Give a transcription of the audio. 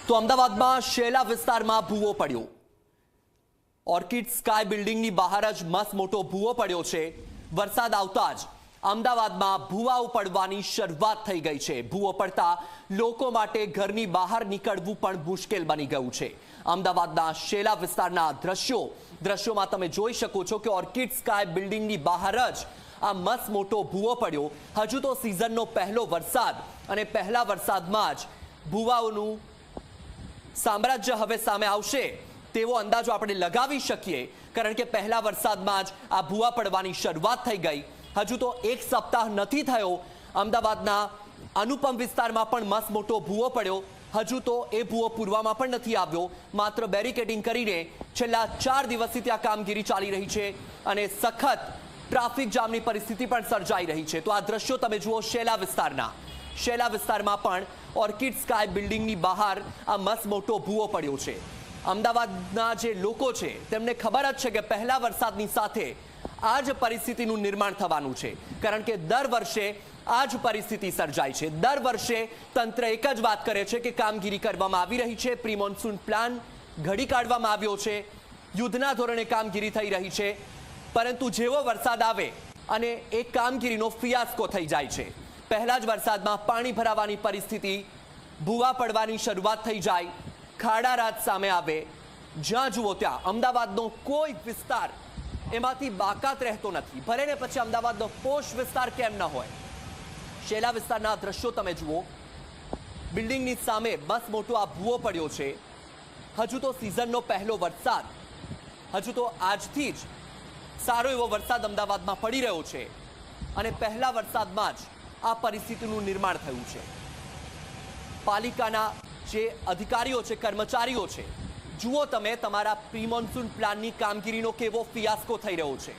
તો અમદાવાદમાં શેલા વિસ્તારમાં ભૂવો પડ્યો। ઓર્કિડ સ્કાય બિલ્ડિંગની બહાર જ મસ્ત મોટો ભૂવો પડ્યો છે। વરસાદ આવતા જ અમદાવાદમાં ભૂવાઓ પડવાની શરૂઆત થઈ ગઈ છે। ભૂવો પડતા લોકો માટે ઘરની બહાર નીકળવું પણ મુશ્કેલ બની ગયું છે। અમદાવાદના શેલા વિસ્તારના દ્રશ્યોમાં તમે જોઈ શકો છો કે ઓર્કિડ સ્કાય બિલ્ડિંગની બહાર જ આ મસ્ત મોટો ભૂવો પડ્યો। હજુ તો સિઝનનો પહેલો વરસાદ અને પહેલા વરસાદમાં જ ભૂવાઓનું સામ્રાજ્ય હવે સામે આવશે તેવો અંદાજો આપણે લગાવી શકીએ, કારણ કે પહેલા વરસાદમાં જ આ ભૂવા પડવાની શરૂઆત થઈ ગઈ। હજુ તો એક સપ્તાહ નથી થયો, અમદાવાદના અનુપમ વિસ્તારમાં પણ મસ્ત મોટો ભૂવો પડ્યો। હજુ તો એ ભૂવો પૂરવામાં પણ નથી આવ્યો, માત્ર બેરિકેડિંગ કરીને છેલ્લા 4 દિવસથી ત્યાં કામગીરી ચાલી રહી છે અને સખત ટ્રાફિક જામની પરિસ્થિતિ પણ સર્જાઈ રહી છે। તો આ દ્રશ્યો તમે જુઓ શેલા વિસ્તારમાં પણ ઓર્કિડ સ્કાય બિલ્ડિંગની બહાર આ મસ્ત મોટો ભૂવો પડ્યો છે। અમદાવાદના જે લોકો છે તેમને ખબર જ છે કે પહેલા વરસાદની સાથે આ જ પરિસ્થિતિનું નિર્માણ થવાનું છે, કારણ કે દર વર્ષે આ જ પરિસ્થિતિ સર્જાય છે। દર વર્ષે તંત્ર એક જ વાત કરે છે કે કામગીરી કરવામાં આવી રહી છે, પ્રી મોન્સૂન પ્લાન ઘડી કાઢવામાં આવ્યો છે, યુદ્ધના ધોરણે કામગીરી થઈ રહી છે, પરંતુ જેવો વરસાદ આવે અને એ કામગીરીનો ફિયાસ્કો થઈ જાય છે। પહેલા જ વરસાદમાં પાણી ભરાવાની પરિસ્થિતિ, ભૂવા પડવાની શરૂઆત થઈ જાય, ખાડા રાત સામે આવે, જ્યાં જુઓ ત્યાં અમદાવાદનો કોઈ વિસ્તાર એમાંથી બાકાત રહેતો નથી, ભલે ને પછી અમદાવાદનો પોશ વિસ્તાર કેમ ન હોય। શેલા વિસ્તારના દ્રશ્યો તમે જુઓ, બિલ્ડિંગની સામે બસ મોટો આ ભૂવો પડ્યો છે। હજુ તો સિઝનનો પહેલો વરસાદ, હજુ તો આજથી જ સારો એવો વરસાદ અમદાવાદમાં પડી રહ્યો છે અને પહેલા વરસાદમાં જ આ પરિસ્થિતિનું નિર્માણ થયું છે। પાલિકાના જે અધિકારીઓ છે, કર્મચારીઓ છે, જુઓ તમે તમારા પ્રી મોન્સૂન પ્લાનની કામગીરીનો કેવો ફિયાસ્કો થઈ રહ્યો છે।